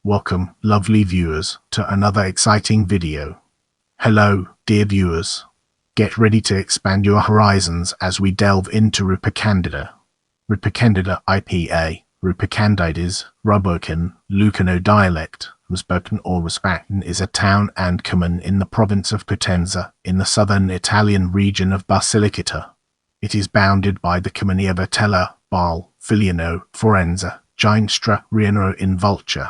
Welcome, lovely viewers, to another exciting video. Hello, dear viewers. Get ready to expand your horizons as we delve into Ripacandida. Ripacandida IPA, Ripacandidese, Rubbuacànnə, Lucano dialect, spoken or Ripacandidese, is a town and comune in the province of Potenza, in the southern Italian region of Basilicata. It is bounded by the comuni of Atella, Barile, Filiano, Forenza, Ginestra, Rionero in Vulture.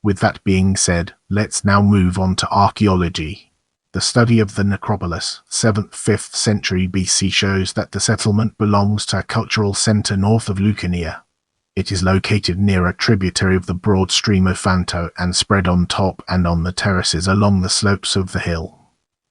With that being said, let's now move on to archaeology. The study of the necropolis, 7th-5th century BC, shows that the settlement belongs to a cultural center north of Lucano. It is located near a tributary of the broad stream Ofanto and spread on top and on the terraces along the slopes of the hill.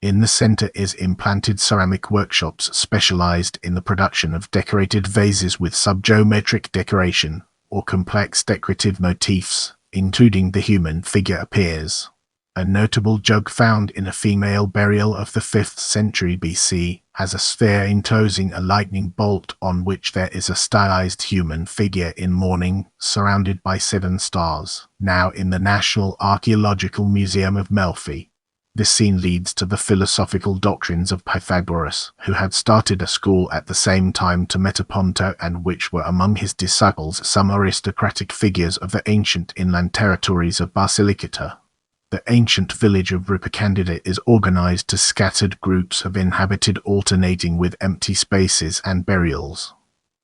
In the center is implanted ceramic workshops specialized in the production of decorated vases with subgeometric decoration, or complex decorative motifs, including the human figure appears. A notable jug found in a female burial of the 5th century BC has a sphere enclosing a lightning bolt on which there is a stylized human figure in mourning, surrounded by 7 stars, now in the National Archaeological Museum of Melfi. This scene leads to the philosophical doctrines of Pythagoras, who had started a school at the same time to Metaponto, and which were among his disciples some aristocratic figures of the ancient inland territories of Basilicata. The ancient village of Ripacandida is organized to scattered groups of inhabited alternating with empty spaces and burials.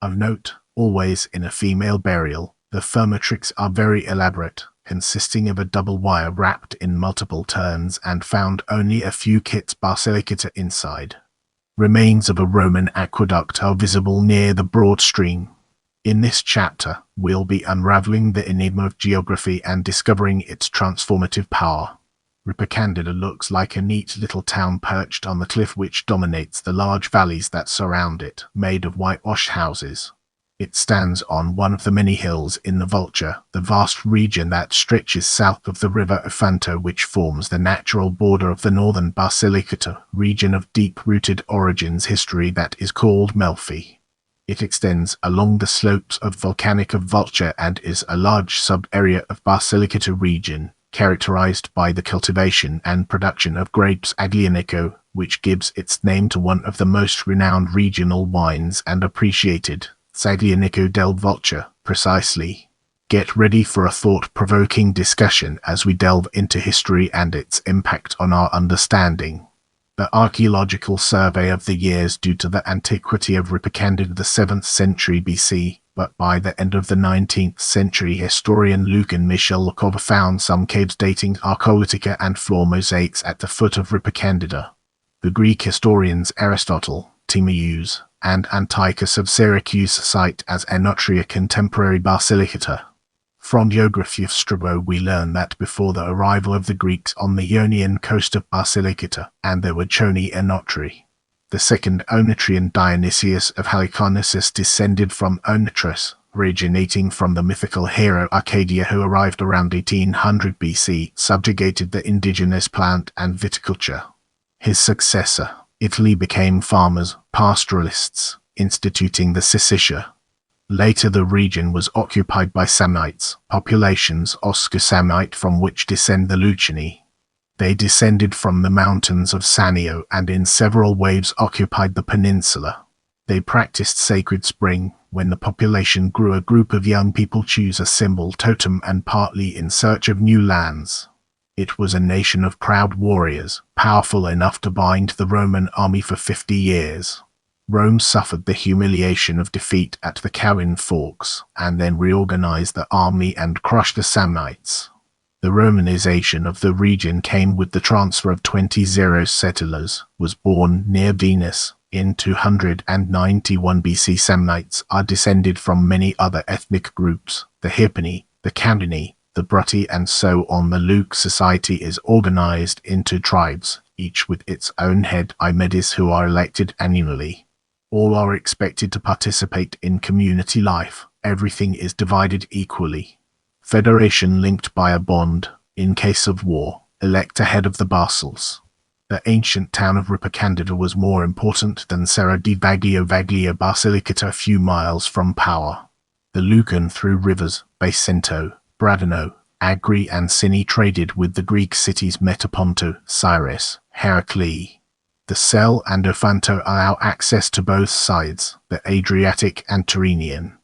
Of note, always in a female burial, the firmatrix are very elaborate, consisting of a double wire wrapped in multiple turns and found only a few kits Basilicata inside. Remains of a Roman aqueduct are visible near the broad stream. In this chapter, we'll be unraveling the enigma of geography and discovering its transformative power. Ripacandida looks like a neat little town perched on the cliff which dominates the large valleys that surround it, made of whitewashed houses. It stands on one of the many hills in the Vulture, the vast region that stretches south of the river Ofanto, which forms the natural border of the northern Basilicata region of deep-rooted origins history that is called Melfi. It extends along the slopes of volcanic of Vulture and is a large sub-area of Basilicata region, characterized by the cultivation and production of grapes Aglianico, which gives its name to one of the most renowned regional wines and appreciated, Aglianico del Vulture, precisely. Get ready for a thought-provoking discussion as we delve into history and its impact on our understanding. The archaeological survey of the years due to the antiquity of Ripacandida the 7th century BC, but by the end of the 19th century historian Lucan Michalakova found some caves dating Archaeolitica and floor mosaics at the foot of Ripacandida. The Greek historians Aristotle, Timaeus, and Antiochus of Syracuse cite as Enotria contemporary Basilicata. From geography of Strabo we learn that before the arrival of the Greeks on the Ionian coast of Basilicata, and there were Choni Enotri. The second Oenotrian Dionysius of Halicarnassus descended from Oenotris, originating from the mythical hero Arcadia, who arrived around 1800 BC, subjugated the indigenous plant and viticulture. His successor, Italy, became farmers, pastoralists, instituting the Syssitia. Later the region was occupied by Samnites, populations Osco-Samnite from which descend the Lucani. They descended from the mountains of Sannio and in several waves occupied the peninsula. They practiced sacred spring. When the population grew, a group of young people choose a symbol totem and partly in search of new lands. It was a nation of proud warriors, powerful enough to bind the Roman army for 50 years. Rome suffered the humiliation of defeat at the Cowin Forks, and then reorganized the army and crushed the Samnites. The Romanization of the region came with the transfer of 20 settlers, was born near Venus. In 291 BC, Samnites are descended from many other ethnic groups, the Hippani, the Candini, the Brutti, and so on. The Luke society is organized into tribes, each with its own head Imedis, who are elected annually. All are expected to participate in community life. Everything is divided equally. Federation linked by a bond. In case of war, elect a head of the Basiles. The ancient town of Ripacandida was more important than Serra di Vaglia Basilicata, a few miles from power. The Lucan through rivers, Basento, Bradano, Agri and Sini traded with the Greek cities Metaponto, Cyrus, Heraclea. The Sel and Ophanto allow access to both sides, the Adriatic and Tyrrhenian.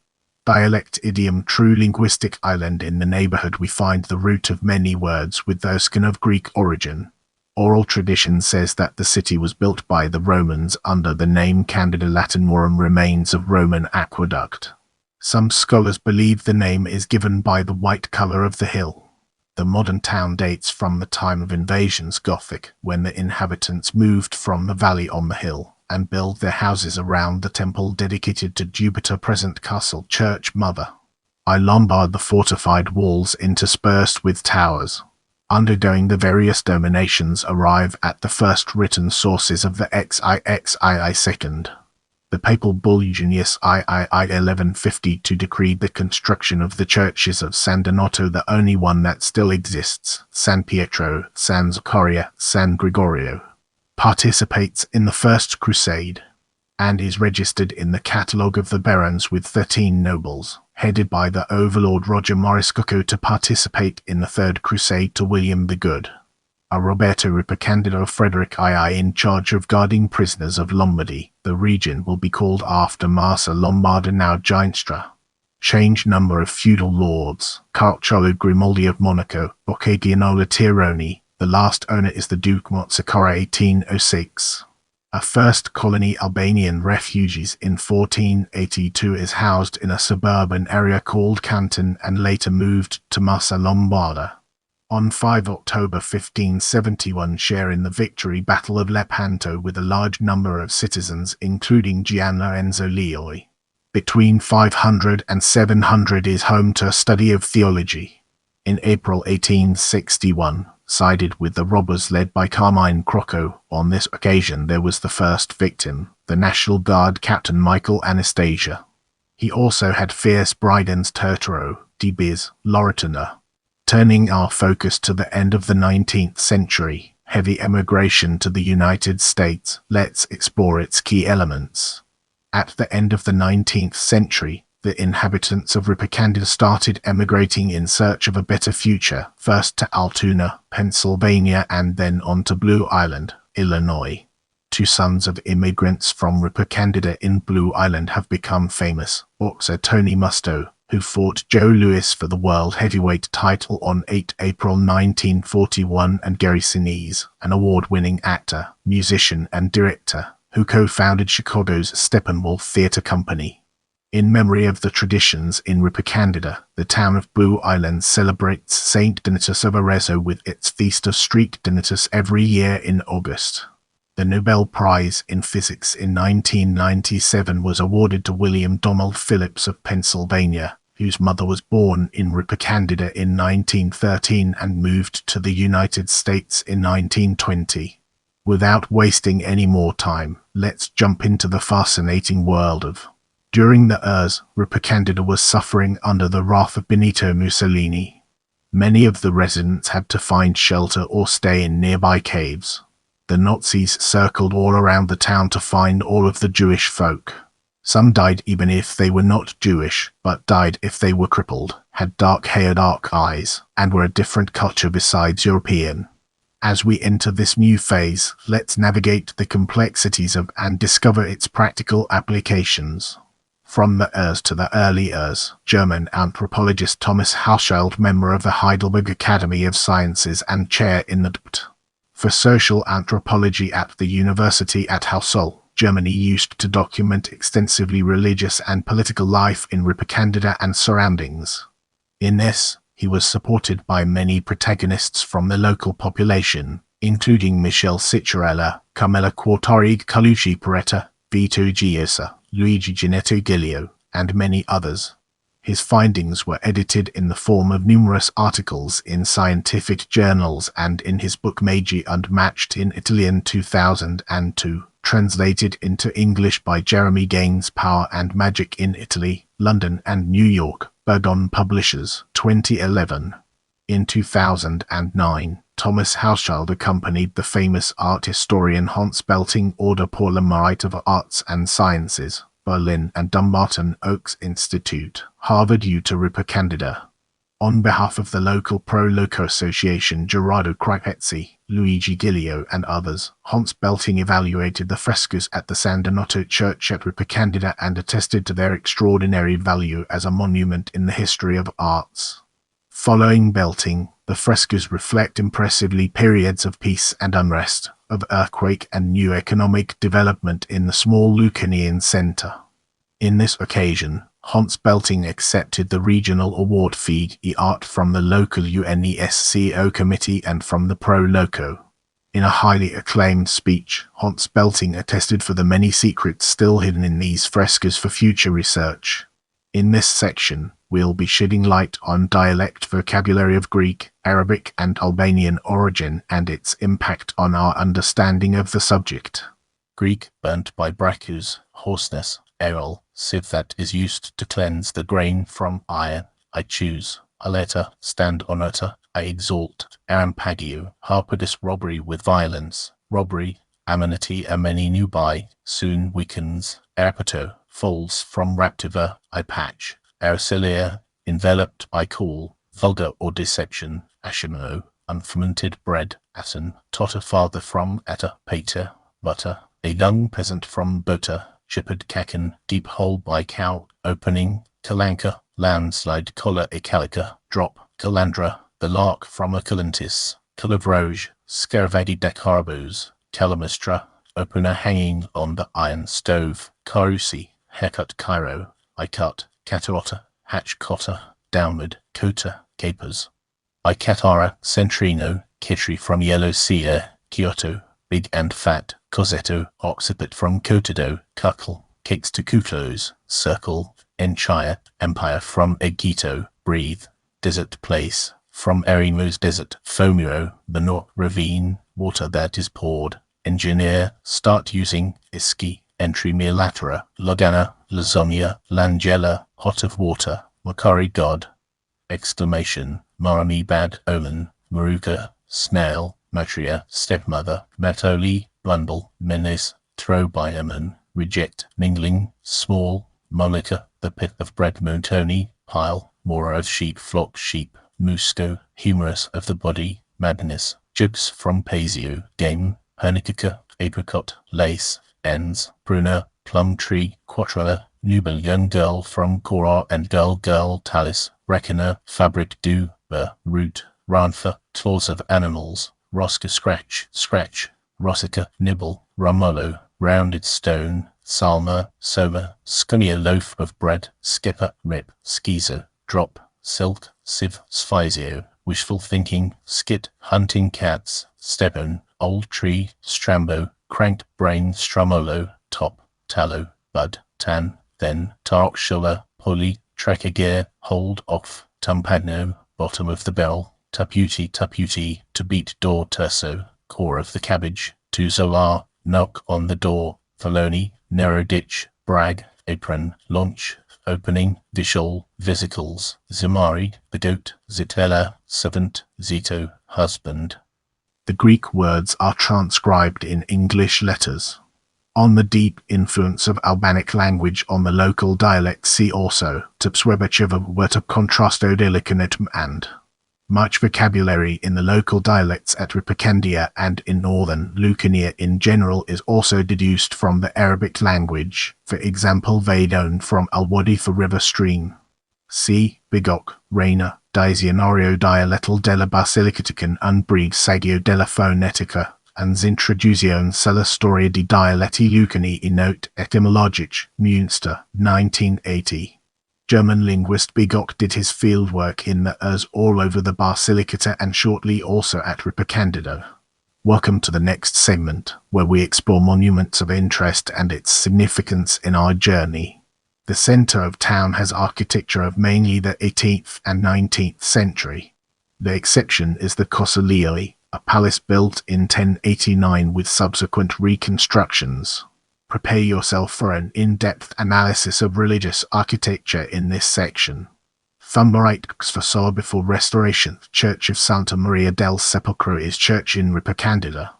Dialect idiom true linguistic island. In the neighborhood we find the root of many words with the Oscan of Greek origin. Oral tradition says that the city was built by the Romans under the name Candida. Latin Morum, remains of Roman aqueduct. Some scholars believe the name is given by the white color of the hill. The modern town dates from the time of invasions Gothic, when the inhabitants moved from the valley on the hill and built their houses around the temple dedicated to Jupiter, present castle church mother. I Lombard, the fortified walls interspersed with towers. Undergoing the various dominations arrive at the first written sources of the XIXII second. The papal bull Eugenius III 1152 decreed the construction of the churches of San Donato, the only one that still exists, San Pietro, San Zaccaria, San Gregorio. Participates in the First Crusade, and is registered in the catalogue of the barons with 13 nobles, headed by the overlord Roger Moriscocco, to participate in the Third Crusade to William the Good. A Roberto Ripacandida of Frederick II in charge of guarding prisoners of Lombardy. The region will be called after Massa Lombarda, now Ginestra. Change number of feudal lords. Carcciolo Grimaldi of Monaco, Boccagianola Tironi. The last owner is the Duke Mozzacara 1806. A first colony Albanian refugees in 1482 is housed in a suburban area called Canton and later moved to Massa Lombarda. On 5 October 1571 share in the victory Battle of Lepanto with a large number of citizens including Gian Lorenzo Leoi. Between 500 and 700 is home to a study of theology. In April 1861, sided with the robbers led by Carmine Crocco. On this occasion there was the first victim, the National Guard Captain Michael Anastasia. He also had fierce brigands Turturo, Di Biz, Loretana. Turning our focus to the end of the 19th century, heavy emigration to the United States, let's explore its key elements. At the end of the 19th century, the inhabitants of Ripacandida started emigrating in search of a better future, first to Altoona, Pennsylvania, and then on to Blue Island, Illinois. Two sons of immigrants from Ripacandida in Blue Island have become famous, boxer Tony Musto, who fought Joe Louis for the world heavyweight title on 8 April 1941, and Gary Sinise, an award-winning actor, musician, and director, who co-founded Chicago's Steppenwolf Theatre Company. In memory of the traditions in Ripacandida, the town of Blue Island celebrates Saint Donatus of Arezzo with its Feast of Street Donatus every year in August. The Nobel Prize in Physics in 1997 was awarded to William Donald Phillips of Pennsylvania, whose mother was born in Ripacandida in 1913 and moved to the United States in 1920. Without wasting any more time, let's jump into the fascinating world of. During the Urs, Ripacandida was suffering under the wrath of Benito Mussolini. Many of the residents had to find shelter or stay in nearby caves. The Nazis circled all around the town to find all of the Jewish folk. Some died even if they were not Jewish, but died if they were crippled, had dark hair, dark eyes, and were a different culture besides European. As we enter this new phase, let's navigate the complexities of and discover its practical applications. From the Urs to the early Urs, German anthropologist Thomas Hauschild, member of the Heidelberg Academy of Sciences and chair in the DPT for social anthropology at the University at Hausel, Germany, used to document extensively religious and political life in Ripacandida and surroundings. In this, he was supported by many protagonists from the local population, including Michele Cicciarella, Carmela Quartari Colucci Porretta, Vito Giosa, Luigi Ginetto Giglio, and many others. His findings were edited in the form of numerous articles in scientific journals and in his book Magi Unmatched in Italian 2002, translated into English by Jeremy Gaines, Power and Magic in Italy, London and New York, Bergon Publishers, 2011. In 2009, Thomas Hauschild accompanied the famous art historian Hans Belting Order Paula Merit of Arts and Sciences, Berlin, and Dumbarton Oaks Institute, Harvard U to Ripacandida. On behalf of the local pro-loco association Gerardo Cripezzi, Luigi Giglio and others, Hans Belting evaluated the frescoes at the San Donato Church at Ripacandida and attested to their extraordinary value as a monument in the history of arts. Following Belting, the frescoes reflect impressively periods of peace and unrest, of earthquake and new economic development in the small Lucanian centre. In this occasion, Hans Belting accepted the regional award Feed Art from the local UNESCO committee and from the Pro Loco. In a highly acclaimed speech, Hans Belting attested for the many secrets still hidden in these frescoes for future research. In this section, we'll be shedding light on dialect vocabulary of Greek, Arabic and Albanian origin and its impact on our understanding of the subject. Greek, burnt by brachus, hoarseness, erol, sieve that is used to cleanse the grain from iron. I choose. Aleta, stand honorta, I exalt. Arampagio, harpodus robbery with violence. Robbery, amenity ameni nubai, soon weakens. Arapato, falls from raptiva, I patch. Aricilia, enveloped by cool. Vulgar or deception. Ashimo, unfermented bread. Asin, totter father from ata, pater, butter. A young peasant from Bota. Chippered cacan, deep hole by cow, opening, calanca, landslide collar a calica, drop, calandra, the lark from a calantis, calavroge, scaravadi decarbos, calamistra, opener hanging on the iron stove, carusi, haircut cairo, I cut, catarotta, hatch cotta, downward, cota, capers. I catara, centrino, kitri from yellow sea, Kyoto, big and fat, cosetto, occiput from cotido, cuckle, cakes to kuklos, circle, enchire, empire from egito, breathe, desert place, from Erimo's desert, fomiro, the north ravine, water that is poured, engineer, start using, iski, entry mere latera, logana, lasonia, langella, hot of water, makari god, exclamation, marami bad omen, maruka, snail, matria, stepmother, matoli, blundle, menace, throw by amen, reject, mingling, small, mollica, the pit of bread montoni, pile, more of sheep, flock sheep, musco, humorous of the body, madness, jibs from pasio, game, hernica, apricot, lace, ends, bruna, plum tree, quatrella, nubile young girl from cora and girl, talus, reckoner, fabric do, root, rantha, claws of animals, rosca scratch, rossica, nibble, ramolo, rounded stone, salma, soma, scunia loaf of bread, skipper, rip, schizo, drop, silk, sieve, sphysio, wishful thinking, skit, hunting cats, steppon, old tree, strambo, cranked brain, stramolo, top, tallow, bud, tan, then, tarokshula, pulley, tracker hold off, tumpagno, bottom of the barrel, taputi, to beat door terso, core of the cabbage, to zolar, knock on the door, felony, narrow ditch, brag, apron, launch, opening, visual, vesicles, zimari, the goat, zitella, servant, zito, husband. The Greek words are transcribed in English letters. On the deep influence of Albanic language on the local dialect, see also Tupswebachiva word of contrasto delicanetum and much vocabulary in the local dialects at Ripacandida and in northern Lucania in general is also deduced from the Arabic language, for example Vadone from Al-Wadi for river stream. See Bigok, Reina, Dizionario dialettal della Basilicata unbreed Sagio della Fonetica, and Introduzione sulla storia di dialetti lucani in note etymologic, Münster, 1980. German linguist Bigok did his fieldwork in the Urs all over the Basilicata and shortly also at Ripacandida. Welcome to the next segment, where we explore monuments of interest and its significance in our journey. The centre of town has architecture of mainly the 18th and 19th century. The exception is the Cosolioi, a palace built in 1089 with subsequent reconstructions. Prepare yourself for an in-depth analysis of religious architecture in this section. Thumbarite Xfasaw before restoration, Church of Santa Maria del Sepolcro is church in Ripacandida.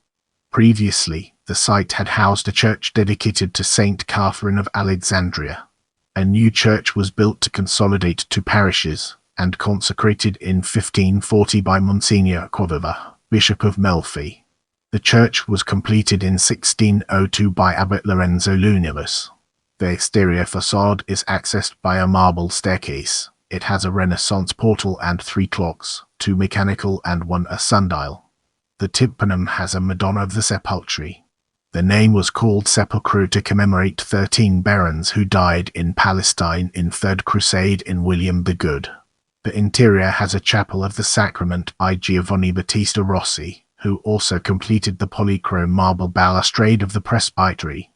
Previously, the site had housed a church dedicated to Saint Catherine of Alexandria. A new church was built to consolidate two parishes, and consecrated in 1540 by Monsignor Cordova, Bishop of Melfi. The church was completed in 1602 by Abbot Lorenzo Lunevus. The exterior facade is accessed by a marble staircase. It has a Renaissance portal and 3 clocks, 2 mechanical and 1 a sundial. The tympanum has a Madonna of the Sepulchre. The name was called Sepulchre to commemorate 13 barons who died in Palestine in Third Crusade in William the Good. The interior has a Chapel of the Sacrament by Giovanni Battista Rossi, who also completed the polychrome marble balustrade of the presbytery.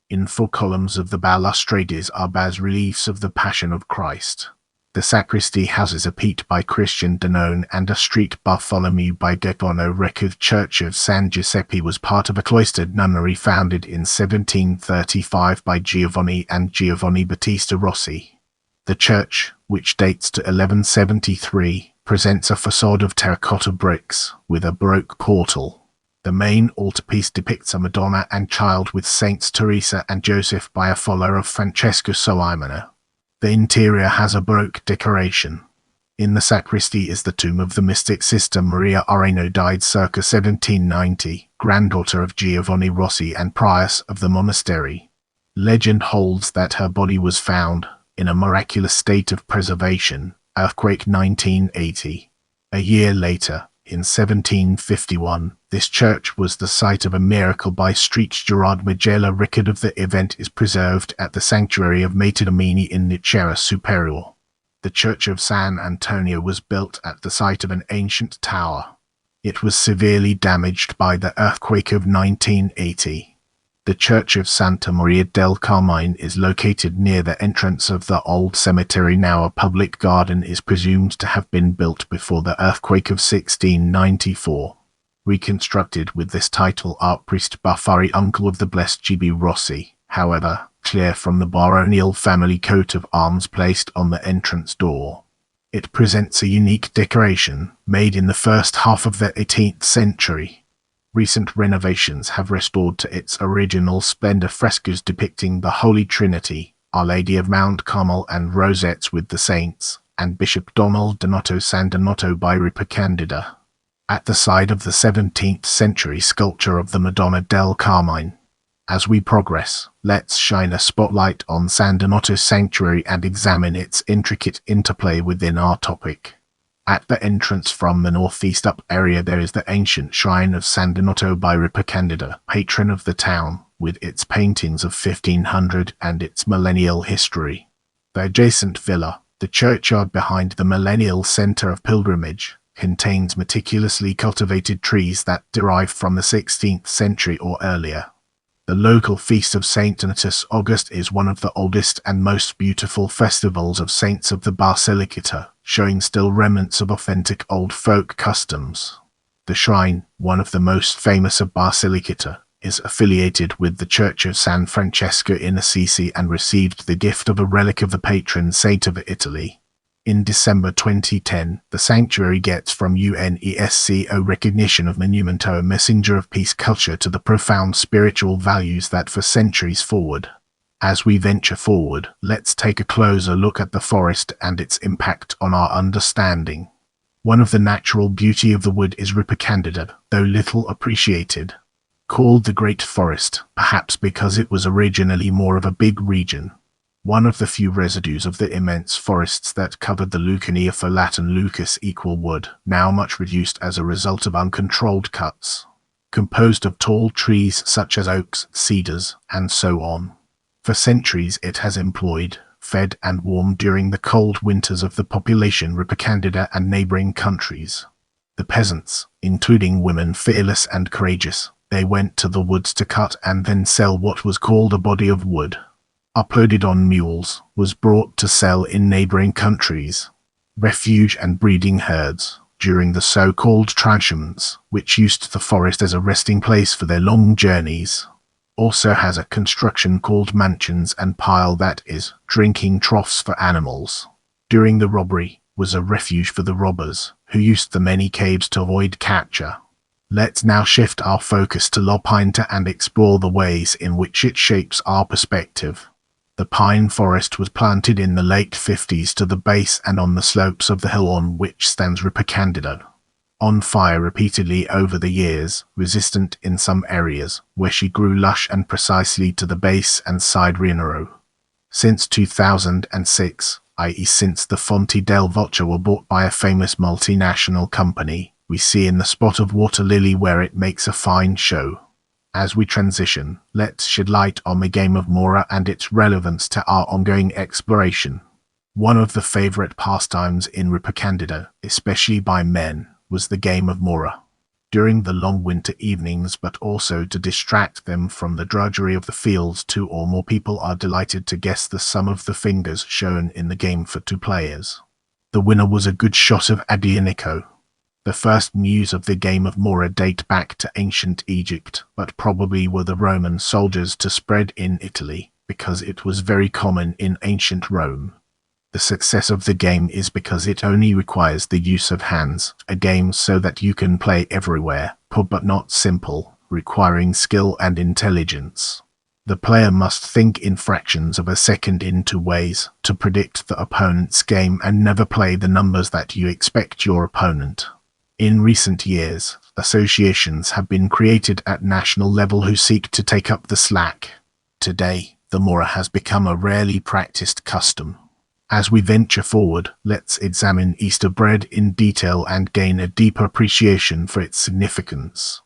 In 4 columns of the balustrades are bas-reliefs of the Passion of Christ. The sacristy houses a Pete by Christian Danone and a street Bartholomew by Depono. The Church of San Giuseppe was part of a cloistered nunnery founded in 1735 by Giovanni and Giovanni Battista Rossi. The church, which dates to 1173, presents a facade of terracotta bricks with a Baroque portal. The main altarpiece depicts a Madonna and Child with Saints Teresa and Joseph by a follower of Francesco Solimeno. The interior has a Baroque decoration. In the sacristy is the tomb of the mystic Sister Maria Areno, died circa 1790, granddaughter of Giovanni Rossi and prioress of the monastery. Legend holds that her body was found, in a miraculous state of preservation, earthquake 1980. A year later, in 1751, this church was the site of a miracle by Street Gerard Magella. Record of the event is preserved at the sanctuary of Materdomini in Nicera Superior. The church of San Antonio was built at the site of an ancient tower. It was severely damaged by the earthquake of 1980. The Church of Santa Maria del Carmine is located near the entrance of the old cemetery. Now a public garden is presumed to have been built before the earthquake of 1694. Reconstructed with this title Archpriest Buffari, uncle of the blessed G.B. Rossi, however, clear from the baronial family coat of arms placed on the entrance door. It presents a unique decoration, made in the first half of the 18th century. Recent renovations have restored to its original splendor frescoes depicting the Holy Trinity, Our Lady of Mount Carmel and rosettes with the saints, and Bishop Donald Donato San Donato by Ripacandida. At the side of the 17th century sculpture of the Madonna del Carmine. As we progress, let's shine a spotlight on San Donato's sanctuary and examine its intricate interplay within our topic. At the entrance from the northeast up area there is the ancient shrine of San Donato by Ripacandida, patron of the town, with its paintings of 1500 and its millennial history. The adjacent villa, the churchyard behind the millennial center of pilgrimage, contains meticulously cultivated trees that derive from the 16th century or earlier. The local feast of Saint Donatus August is one of the oldest and most beautiful festivals of saints of the Basilicata, showing still remnants of authentic old folk customs. The shrine, one of the most famous of Basilicata, is affiliated with the Church of San Francesco in Assisi and received the gift of a relic of the patron saint of Italy. In December 2010, the sanctuary gets from UNESCO recognition of Monumento, a messenger of peace culture to the profound spiritual values that for centuries forward. As we venture forward, let's take a closer look at the forest and its impact on our understanding. One of the natural beauty of the wood is Ripacandida, though little appreciated. Called the Great Forest, perhaps because it was originally more of a big region. One of the few residues of the immense forests that covered the Lucania, for Latin lucus equal wood, now much reduced as a result of uncontrolled cuts. Composed of tall trees such as oaks, cedars, and so on. For centuries it has employed, fed and warmed during the cold winters of the population Ripacandida and neighboring countries. The peasants, including women fearless and courageous, they went to the woods to cut and then sell what was called a body of wood. Uploaded on mules, was brought to sell in neighboring countries. Refuge and breeding herds, during the so-called transhumance, which used the forest as a resting place for their long journeys. Also has a construction called mansions and pile, that is, drinking troughs for animals. During the robbery, was a refuge for the robbers, who used the many caves to avoid capture. Let's now shift our focus to Lopinta and explore the ways in which it shapes our perspective. The pine forest was planted in the late 50s to the base and on the slopes of the hill on which stands Ripacandida. On fire repeatedly over the years, resistant in some areas, where she grew lush and precisely to the base and side Rionero. Since 2006, i.e. since the Fonti del Vulture were bought by a famous multinational company, we see in the spot of water lily where it makes a fine show. As we transition, let's shed light on the game of Mora and its relevance to our ongoing exploration. One of the favorite pastimes in Ripacandida, especially by men, was the game of Mora. During the long winter evenings, but also to distract them from the drudgery of the fields, 2 or more people are delighted to guess the sum of the fingers shown in the game for 2 players. The winner was a good shot of Adrianico. The first news of the game of Mora date back to ancient Egypt, but probably were the Roman soldiers to spread in Italy, because it was very common in ancient Rome. The success of the game is because it only requires the use of hands, a game so that you can play everywhere, but not simple, requiring skill and intelligence. The player must think in fractions of a second in 2 ways, to predict the opponent's game and never play the numbers that you expect your opponent. In recent years, associations have been created at national level who seek to take up the slack. Today, the Mora has become a rarely practiced custom. As we venture forward, let's examine Easter bread in detail and gain a deeper appreciation for its significance.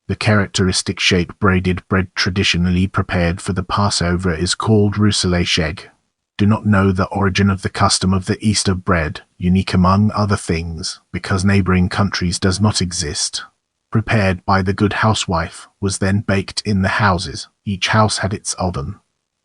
The characteristic shape braided bread traditionally prepared for the Passover is called rousselasheg. Do not know the origin of the custom of the Easter bread, unique among other things, because neighboring countries does not exist. Prepared by the good housewife, was then baked in the houses. Each house had its oven.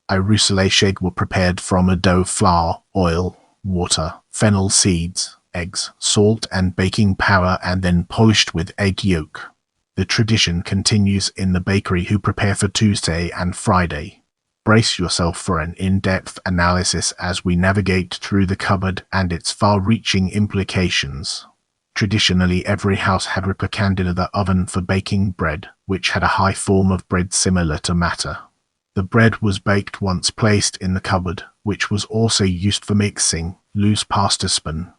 A rousselasheg were prepared from a dough, flour, oil, water, fennel seeds, eggs, salt and baking powder, and then polished with egg yolk. The tradition continues in the bakery who prepare for Tuesday and Friday. Brace yourself for an in-depth analysis as we navigate through the cupboard and its far-reaching implications. Traditionally, every house had Ripacandida, the oven for baking bread, which had a high form of bread similar to matter. The bread was baked once placed in the cupboard, which was also used for mixing, loose pasta spoon.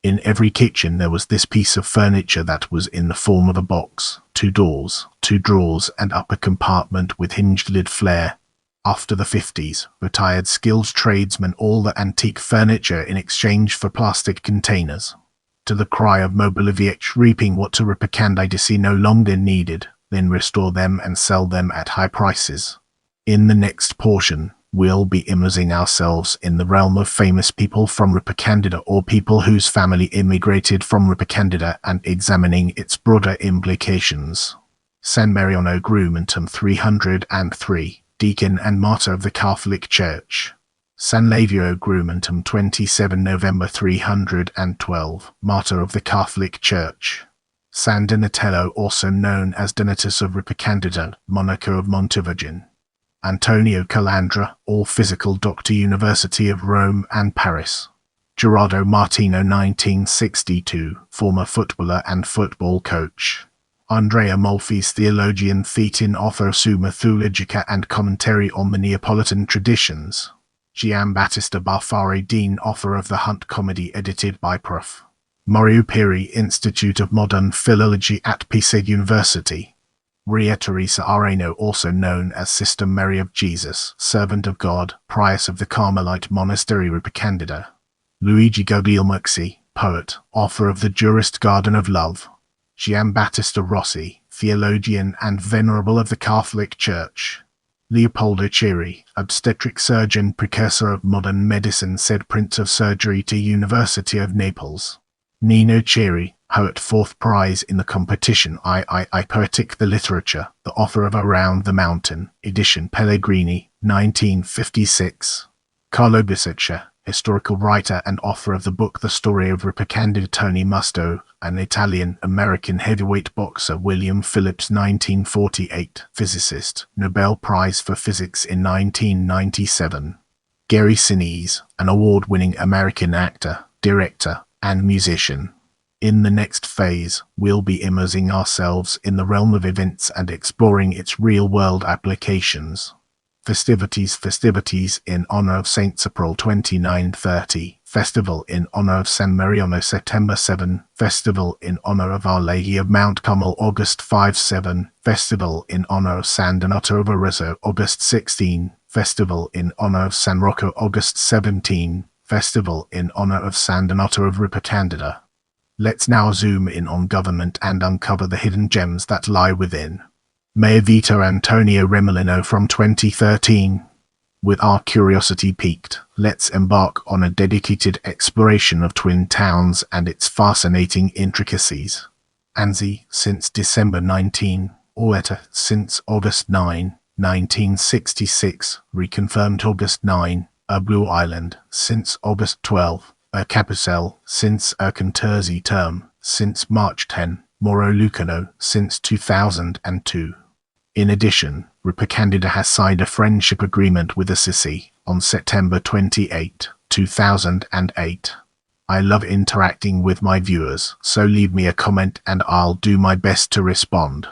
In every kitchen there was this piece of furniture that was in the form of a box, 2 doors, 2 drawers and upper compartment with hinged lid flare. After the 50s, retired skilled tradesmen all the antique furniture in exchange for plastic containers. To the cry of mobiliviech reaping what to Ripacandidese no longer needed, then restore them and sell them at high prices. In the next portion, we'll be immersing ourselves in the realm of famous people from Ripacandida or people whose family immigrated from Ripacandida and examining its broader implications. San Mariano Grumentum 303. Deacon and Martyr of the Catholic Church. San Lavio Grumentum 27 November 312, Martyr of the Catholic Church. San Donatello, also known as Donatus of Ripacandida, Monarch of Montevirgin. Antonio Calandra, all physical doctor, University of Rome and Paris. Gerardo Martino 1962, former footballer and football coach. Andrea Molfis, theologian, thetin, author of Summa Theologica and commentary on the Neapolitan traditions. Giambattista Baffari, dean, author of the Hunt comedy edited by Prof. Mario Piri, Institute of Modern Philology at Pisa University. Maria Teresa Areno, also known as Sister Mary of Jesus, servant of God, prioress of the Carmelite Monastery Ripacandida. Luigi Guglielmucci, poet, author of the Jurist Garden of Love. Giambattista Rossi, theologian and venerable of the Catholic Church. Leopoldo Ciri, obstetric surgeon, precursor of modern medicine, said Prince of Surgery to University of Naples. Nino Ciri, poet, 4th prize in the competition I Poetic the Literature, the author of Around the Mountain, edition Pellegrini, 1956. Carlo Bisaccia, historical writer and author of the book The Story of Ripacandida. Tony Musto, an Italian-American heavyweight boxer. William Phillips, 1948, physicist, Nobel Prize for Physics in 1997. Gary Sinise, an award-winning American actor, director, and musician. In the next phase, we'll be immersing ourselves in the realm of events and exploring its real-world applications. Festivities in honor of Saints April 29-30, Festival in honor of San Mariano September 7, Festival in honor of Our Lady of Mount Carmel August 5-7, Festival in honor of San Donato of Arezzo August 16, Festival in honor of San Rocco August 17, Festival in honor of San Donato of Ripacandida. Let's now zoom in on government and uncover the hidden gems that lie within. Mayor Vito Antonio Remolino from 2013. With our curiosity piqued, let's embark on a dedicated exploration of Twin Towns and its fascinating intricacies. Anzi since December 19, Oreta since August 9, 1966, reconfirmed August 9, Blue Island since August 12, Capucel since Conterzi term since March 10, Moro Lucano since 2002. In addition, Ripacandida has signed a friendship agreement with Assisi on September 28, 2008. I love interacting with my viewers, so leave me a comment and I'll do my best to respond.